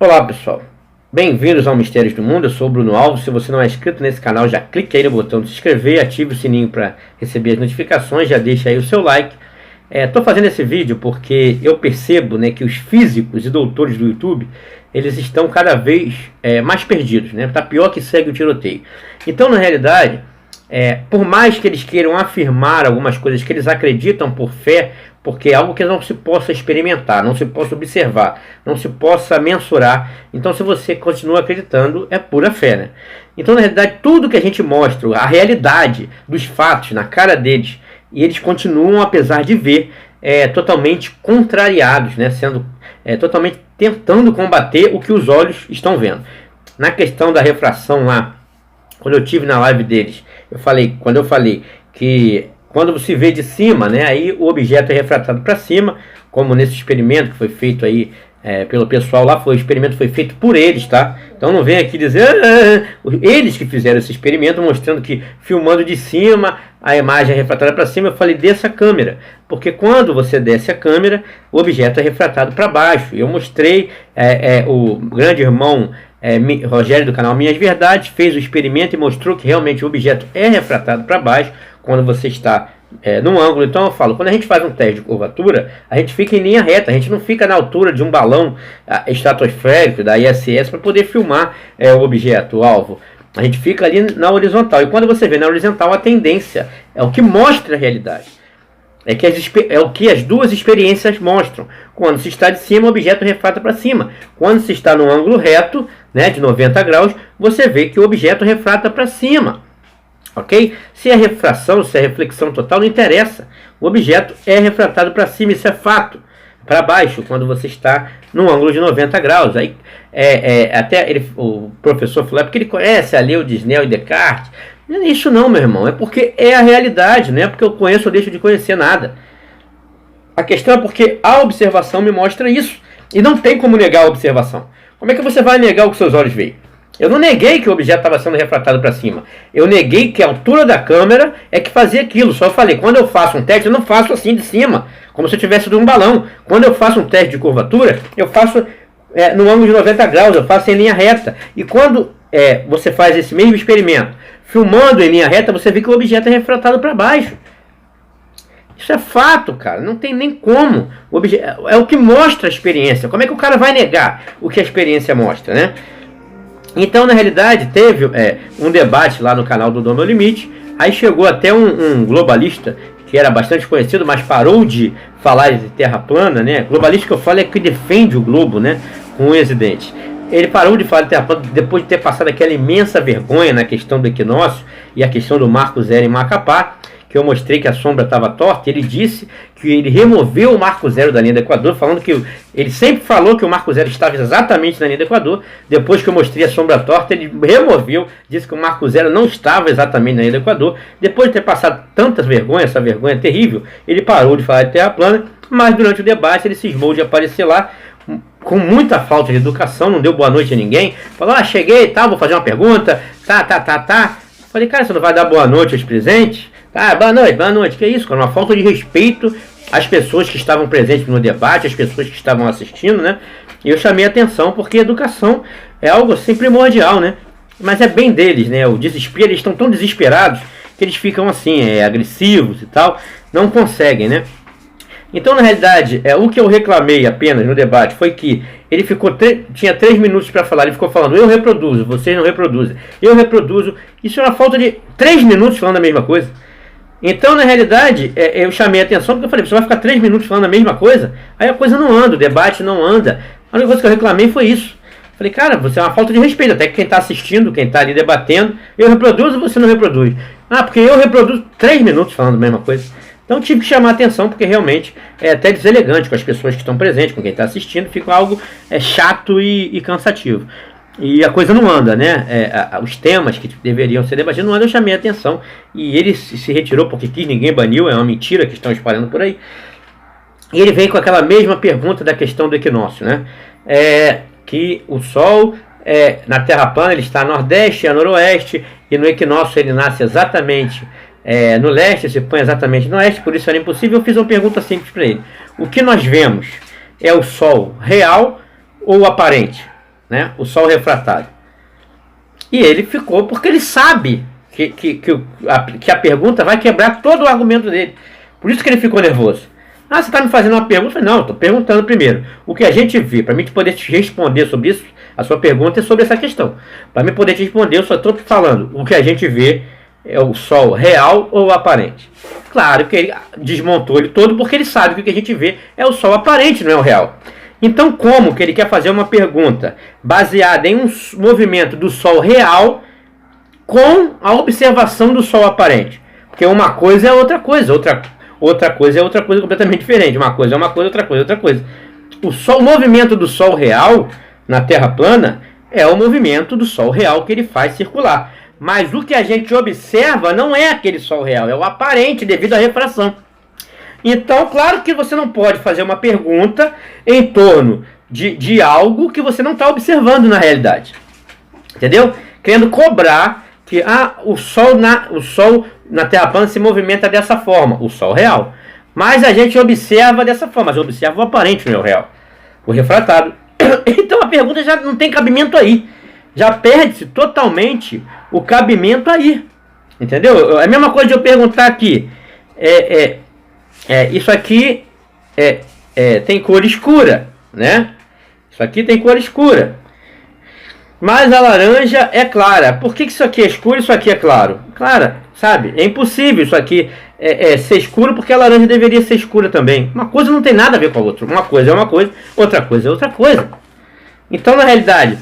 Olá pessoal, bem-vindos ao Mistérios do Mundo. Eu sou o Bruno Alves. Se você não é inscrito nesse canal, já clique aí no botão de se inscrever, ative o sininho para receber as notificações, já deixa aí o seu like. Estou fazendo esse vídeo porque eu percebo, né, que os físicos e doutores do YouTube, eles estão cada vez mais perdidos, né? Tá pior que segue o tiroteio. Então, na realidade, por mais que eles queiram afirmar algumas coisas que eles acreditam por fé, porque é algo que não se possa experimentar, não se possa observar, não se possa mensurar. Então, se você continua acreditando, é pura fé, né? Então, na realidade, tudo que a gente mostra, a realidade dos fatos na cara deles, e eles continuam, apesar de ver, totalmente contrariados, né? Sendo totalmente tentando combater o que os olhos estão vendo. Na questão da refração lá, quando eu tive na live deles, quando eu falei que quando se vê de cima, né, aí o objeto é refratado para cima, como nesse experimento que foi feito aí pelo pessoal lá, o experimento foi feito por eles, tá? Então não vem aqui dizer, eles que fizeram esse experimento, mostrando que filmando de cima, a imagem é refratada para cima. Eu falei, desça a câmera, porque quando você desce a câmera, o objeto é refratado para baixo. Eu mostrei, o grande irmão Rogério do canal Minhas Verdades fez o experimento e mostrou que realmente o objeto é refratado para baixo quando você está num ângulo. Então eu falo, quando a gente faz um teste de curvatura, a gente fica em linha reta, a gente não fica na altura de um balão estratosférico da ISS para poder filmar o objeto, o alvo. A gente fica ali na horizontal, e quando você vê na horizontal, a tendência é o que mostra a realidade. É o que as duas experiências mostram. Quando se está de cima, o objeto refrata para cima. Quando se está no ângulo reto, né, de 90 graus, você vê que o objeto refrata para cima. Ok? Se é refração, se é reflexão total, não interessa. O objeto é refratado para cima, isso é fato. Para baixo, quando você está no ângulo de 90 graus. Aí, o professor falou, porque ele conhece a Leo, Disney e Descartes. Não é isso não, meu irmão. É porque é a realidade, não é porque eu conheço ou deixo de conhecer nada. A questão é porque a observação me mostra isso. E não tem como negar a observação. Como é que você vai negar o que seus olhos veem? Eu não neguei que o objeto estava sendo refratado para cima. Eu neguei que a altura da câmera é que fazia aquilo. Só falei, quando eu faço um teste, eu não faço assim de cima, como se eu tivesse de um balão. Quando eu faço um teste de curvatura, eu faço no ângulo de 90 graus, eu faço em linha reta. E quando você faz esse mesmo experimento, filmando em linha reta, você vê que o objeto é refratado para baixo. Isso é fato, cara. Não tem nem como. É o que mostra a experiência. Como é que o cara vai negar o que a experiência mostra, né? Então, na realidade, teve um debate lá no canal do Dom Meu Limite. Aí chegou até um globalista, que era bastante conhecido, mas parou de falar de terra plana, né? Globalista que eu falo é que defende o globo, né? Com unhas e dentes. Ele parou de falar de terra plana depois de ter passado aquela imensa vergonha na questão do equinócio e a questão do Marco Zero em Macapá, que eu mostrei que a sombra estava torta. Ele disse que ele removeu o Marco Zero da linha do Equador, falando que ele sempre falou que o Marco Zero estava exatamente na linha do Equador. Depois que eu mostrei a sombra torta, ele removeu, disse que o Marco Zero não estava exatamente na linha do Equador. Depois de ter passado tantas vergonhas, essa vergonha terrível, ele parou de falar de terra plana, mas durante o debate ele cismou de aparecer lá com muita falta de educação, não deu boa noite a ninguém. Falou, cheguei e tal, vou fazer uma pergunta, Falei, cara, você não vai dar boa noite aos presentes? Boa noite, que isso, cara? Uma falta de respeito às pessoas que estavam presentes no debate, às pessoas que estavam assistindo, né? E eu chamei a atenção porque educação é algo assim primordial, né? Mas é bem deles, né? O desespero, eles estão tão desesperados que eles ficam assim, agressivos e tal, não conseguem, né? Então, na realidade, o que eu reclamei apenas no debate foi que ele tinha 3 minutos para falar, ele ficou falando, eu reproduzo, vocês não reproduzem, eu reproduzo. Isso é uma falta de 3 minutos falando a mesma coisa. Então, na realidade, eu chamei a atenção porque eu falei, você vai ficar 3 minutos falando a mesma coisa? Aí a coisa não anda, o debate não anda. A única coisa que eu reclamei foi isso. Falei, cara, você é uma falta de respeito, até que quem está assistindo, quem está ali debatendo, eu reproduzo, você não reproduz. Porque eu reproduzo 3 minutos falando a mesma coisa. Então tive que chamar a atenção, porque realmente é até deselegante com as pessoas que estão presentes, com quem está assistindo, fica algo chato e cansativo. E a coisa não anda, né? Os temas que deveriam ser debatidos não andam. Eu chamei a atenção e ele se retirou porque quis, ninguém baniu, é uma mentira que estão espalhando por aí. E ele vem com aquela mesma pergunta da questão do equinócio, né? Que o Sol, na Terra plana, ele está a nordeste e a noroeste, e no equinócio ele nasce exatamente no leste, se põe exatamente no oeste, por isso era impossível. Eu fiz uma pergunta simples para ele. O que nós vemos é o Sol real ou aparente? né? O Sol refratado. E ele ficou porque ele sabe que a pergunta vai quebrar todo o argumento dele. Por isso que ele ficou nervoso. Ah, você está me fazendo uma pergunta? Eu falei, não, estou perguntando primeiro. O que a gente vê, para mim poder te responder sobre isso, a sua pergunta é sobre essa questão. Para mim poder te responder, eu só estou falando. O que a gente vê é o Sol real ou aparente? Claro que ele desmontou ele todo porque ele sabe que o que a gente vê é o Sol aparente, não é o real. Então, como que ele quer fazer uma pergunta baseada em um movimento do Sol real com a observação do Sol aparente? Porque uma coisa é outra coisa, outra coisa é outra coisa completamente diferente. Uma coisa é uma coisa, outra coisa é outra coisa. O movimento do Sol real na Terra plana é o movimento do Sol real que ele faz circular. Mas o que a gente observa não é aquele Sol real, é o aparente devido à refração. Então, claro que você não pode fazer uma pergunta em torno de algo que você não está observando na realidade. Entendeu? Querendo cobrar que o Sol na Terra plana se movimenta dessa forma, o Sol real. Mas a gente observa dessa forma, mas observa o aparente, não é o real, o refratado. Então a pergunta já não tem cabimento aí. Já perde-se totalmente o cabimento aí. Entendeu? É a mesma coisa de eu perguntar aqui. Isso aqui tem cor escura, né? Isso aqui tem cor escura. Mas a laranja é clara. Por que isso aqui é escuro e isso aqui é claro? Clara, sabe? É impossível isso aqui ser escuro porque a laranja deveria ser escura também. Uma coisa não tem nada a ver com a outra. Uma coisa é uma coisa, outra coisa é outra coisa. Então, na realidade,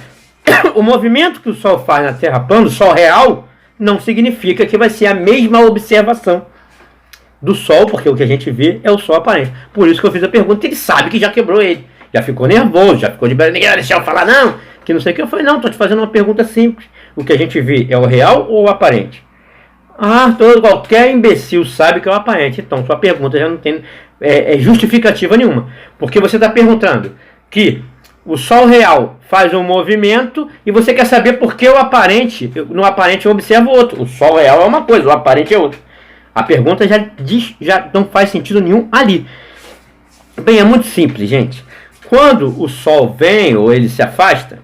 o movimento que o Sol faz na Terra plana, o Sol real, não significa que vai ser a mesma observação do Sol, porque o que a gente vê é o Sol aparente. Por isso que eu fiz a pergunta, ele sabe que já quebrou ele. Já ficou nervoso, já ficou de ninguém vai deixar eu falar não, que não sei o que. Eu falei, não, estou te fazendo uma pergunta simples. O que a gente vê é o real ou o aparente? Qualquer imbecil sabe que é o aparente. Então, sua pergunta já não tem justificativa nenhuma. Porque você está perguntando que o Sol real faz um movimento e você quer saber por que o aparente, no aparente eu observo outro. O Sol real é uma coisa, o aparente é outro. A pergunta já não faz sentido nenhum ali. Bem, é muito simples, gente. Quando o Sol vem ou ele se afasta,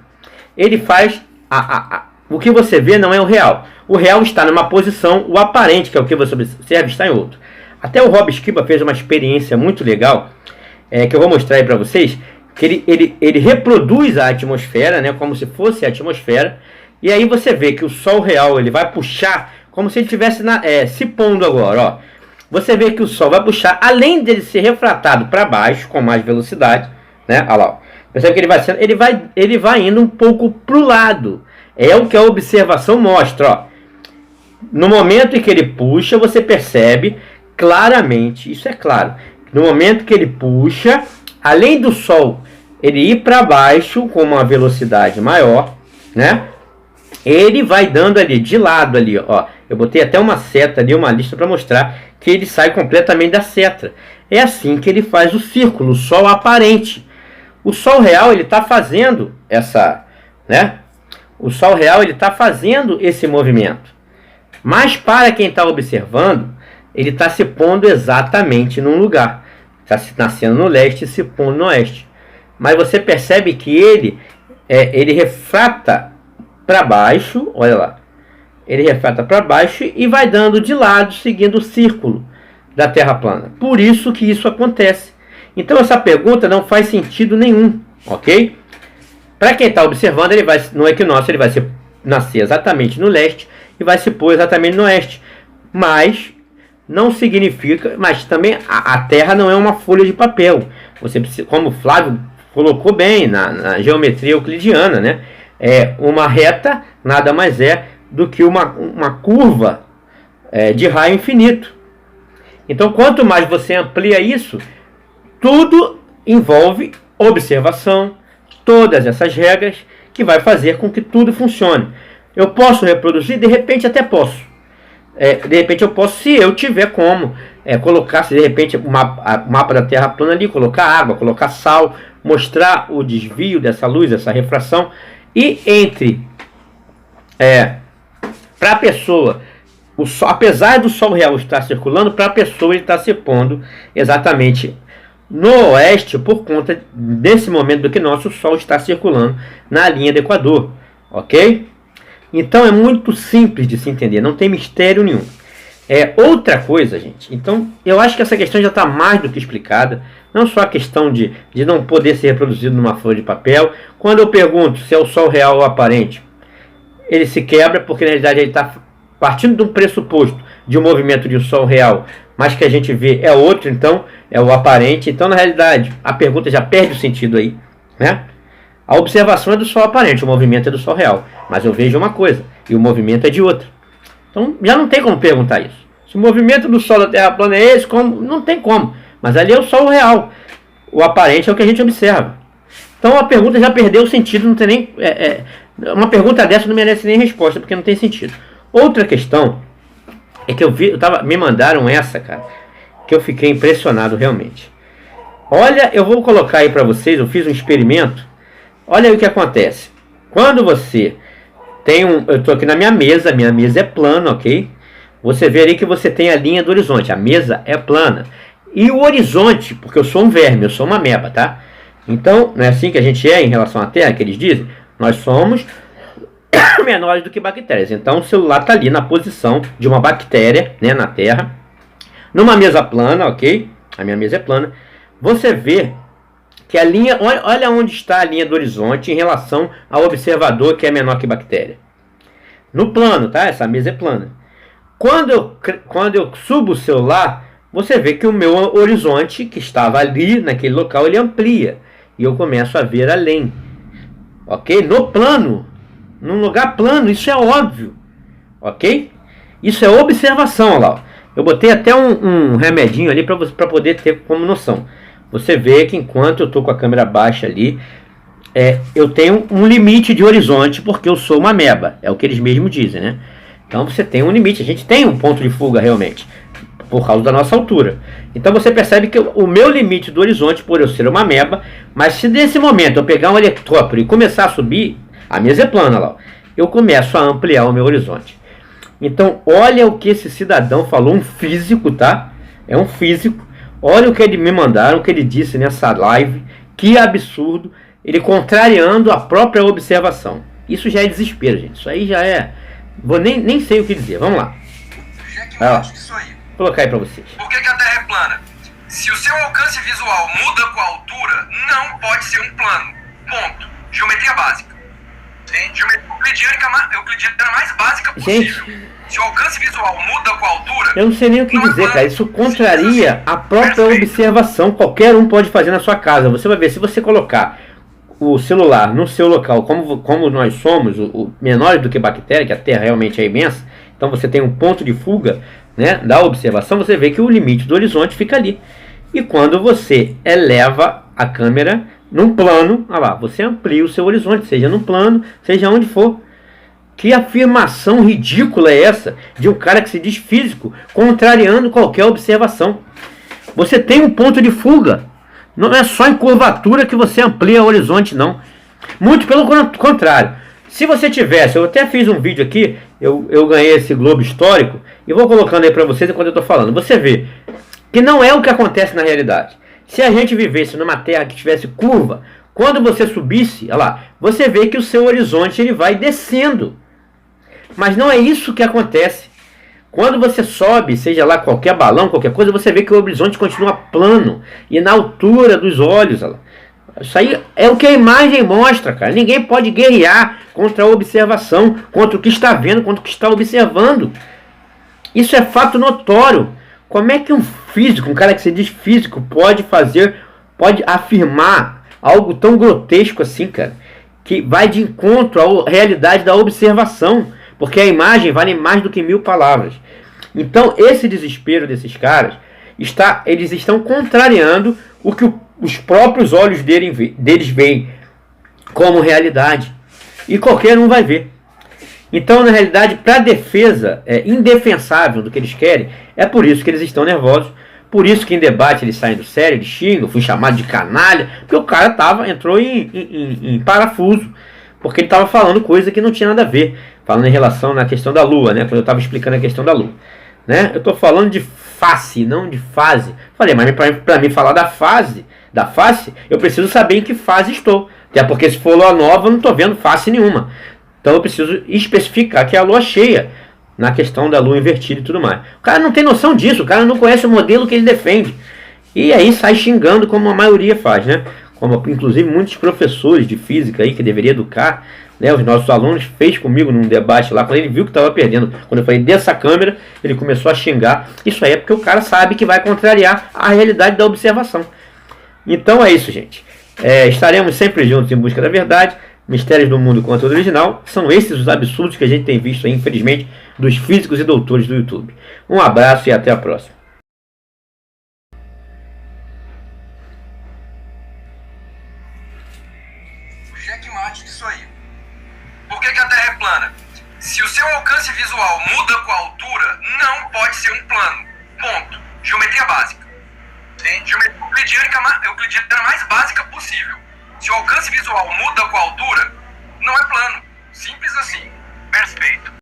ele faz o que você vê não é o real. O real está numa posição, o aparente, que é o que você observa, está em outro. Até o Rob Skiba fez uma experiência muito legal, que eu vou mostrar aí para vocês, que ele reproduz a atmosfera, né, como se fosse a atmosfera, e aí você vê que o Sol real ele vai puxar, como se ele estivesse se pondo agora. Ó. Você vê que o Sol vai puxar, além dele ser refratado para baixo, com mais velocidade, né? Olha lá, ó. Percebe que ele vai indo um pouco para o lado. É o que a observação mostra. Ó. No momento em que ele puxa, você percebe claramente, isso é claro, no momento que ele puxa, além do Sol ele ir para baixo com uma velocidade maior, né? Ele vai dando ali de lado ali, ó. Eu botei até uma seta ali, uma lista para mostrar que ele sai completamente da seta. É assim que ele faz o círculo, o Sol aparente. O Sol real ele está fazendo né? O Sol real ele está fazendo esse movimento. Mas para quem está observando, ele está se pondo exatamente num lugar. Está nascendo no leste e se pondo no oeste. Mas você percebe que ele refrata para baixo, olha lá. Ele refrata para baixo e vai dando de lado, seguindo o círculo da Terra plana. Por isso que isso acontece. Então essa pergunta não faz sentido nenhum, ok? Para quem está observando, ele vai no equinócio, ele vai nascer exatamente no leste e vai se pôr exatamente no oeste. Mas não significa, mas também a Terra não é uma folha de papel. Você precisa, como o Flávio colocou bem na geometria euclidiana, né? Uma reta nada mais é do que uma curva de raio infinito. Então, quanto mais você amplia isso, tudo envolve observação, todas essas regras que vai fazer com que tudo funcione. Eu posso reproduzir? De repente até posso. De repente eu posso, se eu tiver como colocar, se de repente o mapa da Terra plana ali, colocar água, colocar sal, mostrar o desvio dessa luz, essa refração, e para a pessoa, apesar do Sol real estar circulando, para a pessoa ele está se pondo exatamente no oeste por conta desse momento do equinócio, o Sol está circulando na linha do Equador, ok? Então é muito simples de se entender, não tem mistério nenhum. Outra coisa, gente, então eu acho que essa questão já está mais do que explicada, não só a questão de não poder ser reproduzido numa folha de papel. Quando eu pergunto se é o Sol real ou aparente, ele se quebra, porque na realidade ele está partindo de um pressuposto de um movimento de um Sol real, mas que a gente vê é outro, então é o aparente. Então na realidade a pergunta já perde o sentido aí, né? A observação é do Sol aparente, o movimento é do Sol real, mas eu vejo uma coisa e o movimento é de outra. Então já não tem como perguntar isso. Se o movimento do Sol da Terra plana é esse, como? Não tem como. Mas ali é o Sol real. O aparente é o que a gente observa. Então a pergunta já perdeu o sentido, não tem nem. Uma pergunta dessa não merece nem resposta, porque não tem sentido. Outra questão é que me mandaram essa, cara, que eu fiquei impressionado realmente. Olha, eu vou colocar aí para vocês, eu fiz um experimento. Olha aí o que acontece. Quando você tem eu estou aqui na minha mesa é plana, ok? Você vê ali que você tem a linha do horizonte, a mesa é plana. E o horizonte, porque eu sou um verme, eu sou uma ameba, tá? Então, não é assim que a gente é em relação à Terra, que eles dizem? Nós somos menores do que bactérias. Então, o celular está ali na posição de uma bactéria, né, na Terra. Numa mesa plana, ok? A minha mesa é plana. Você vê que a linha, olha onde está a linha do horizonte em relação ao observador, que é menor que bactéria. No plano, tá? Essa mesa é plana. Quando eu subo o celular, você vê que o meu horizonte, que estava ali, naquele local, ele amplia. E eu começo a ver além. Ok? No plano. Num lugar plano, isso é óbvio. Ok? Isso é observação, olha lá. Eu botei até um remedinho ali para poder ter como noção. Você vê que enquanto eu estou com a câmera baixa ali, eu tenho um limite de horizonte, porque eu sou uma ameba. É o que eles mesmos dizem, né? Então você tem um limite, a gente tem um ponto de fuga realmente, por causa da nossa altura. Então você percebe que o meu limite do horizonte, por eu ser uma ameba, mas se nesse momento eu pegar um helicóptero e começar a subir, a mesa é plana lá, eu começo a ampliar o meu horizonte. Então olha o que esse cidadão falou, um físico, tá? É um físico. Olha o que ele me mandaram, o que ele disse nessa live. Que absurdo. Ele contrariando a própria observação. Isso já é desespero, gente. Isso aí já é... nem sei o que dizer. Vamos lá. Isso aí. Vou colocar aí pra vocês. Por que a Terra é plana? Se o seu alcance visual muda com a altura, não pode ser um plano. Ponto. Geometria básica. Sim. Geometria euclidiana mais básica possível. Gente, se o alcance visual muda com a altura... eu não sei nem o que dizer, cara. Isso contraria a própria observação. Qualquer um pode fazer na sua casa. Você vai ver, se você colocar o celular no seu local, como nós somos, o menores do que bactéria, que a Terra realmente é imensa, então você tem um ponto de fuga, né, da observação, você vê que o limite do horizonte fica ali. E quando você eleva a câmera num plano, olha lá, você amplia o seu horizonte, seja no plano, seja onde for. Que afirmação ridícula é essa de um cara que se diz físico, contrariando qualquer observação? Você tem um ponto de fuga. Não é só em curvatura que você amplia o horizonte, não. Muito pelo contrário. Se você tivesse, eu até fiz um vídeo aqui, eu ganhei esse globo histórico, e vou colocando aí para vocês enquanto eu estou falando. Você vê que não é o que acontece na realidade. Se a gente vivesse numa terra que tivesse curva, quando você subisse, olha lá, você vê que o seu horizonte ele vai descendo. Mas não é isso que acontece. Quando você sobe, seja lá qualquer balão, qualquer coisa, você vê que o horizonte continua plano e na altura dos olhos. Olha lá. Isso aí é o que a imagem mostra, cara. Ninguém pode guerrear contra a observação, contra o que está vendo, contra o que está observando. Isso é fato notório. Como é que um físico, um cara que se diz físico, pode afirmar algo tão grotesco assim, cara, que vai de encontro à realidade da observação? Porque a imagem vale mais do que 1000 palavras. Então, esse desespero desses caras, eles estão contrariando o que os próprios olhos deles veem como realidade. E qualquer um vai ver. Então, na realidade, para a defesa indefensável do que eles querem, é por isso que eles estão nervosos. Por isso que em debate eles saem do sério, eles xingam, fui chamado de canalha, porque o cara entrou em parafuso. Porque ele estava falando coisa que não tinha nada a ver. Falando em relação na questão da Lua, né? Quando eu estava explicando a questão da Lua. Né? Eu estou falando de face, não de fase. Falei, mas para mim falar da face, eu preciso saber em que fase estou. Até porque se for lua nova, eu não estou vendo face nenhuma. Então eu preciso especificar que é a lua cheia, na questão da lua invertida e tudo mais. O cara não tem noção disso, o cara não conhece o modelo que ele defende. E aí sai xingando como a maioria faz, né? Como inclusive muitos professores de física aí que deveria educar, né, os nossos alunos, fez comigo num debate lá, quando ele viu que estava perdendo. Quando eu falei dessa câmera, ele começou a xingar. Isso aí é porque o cara sabe que vai contrariar a realidade da observação. Então é isso, gente. Estaremos sempre juntos em busca da verdade. Mistérios do Mundo, conteúdo original. São esses os absurdos que a gente tem visto aí, infelizmente, dos físicos e doutores do YouTube. Um abraço e até a próxima. Checkmate disso aí. Por que a Terra é plana? Se o seu alcance visual muda com a altura, não pode ser um plano. Ponto. Geometria básica. Sim. Geometria euclidiana mais básica possível. Se o alcance visual muda com a altura, não é plano. Simples assim. Perfeito.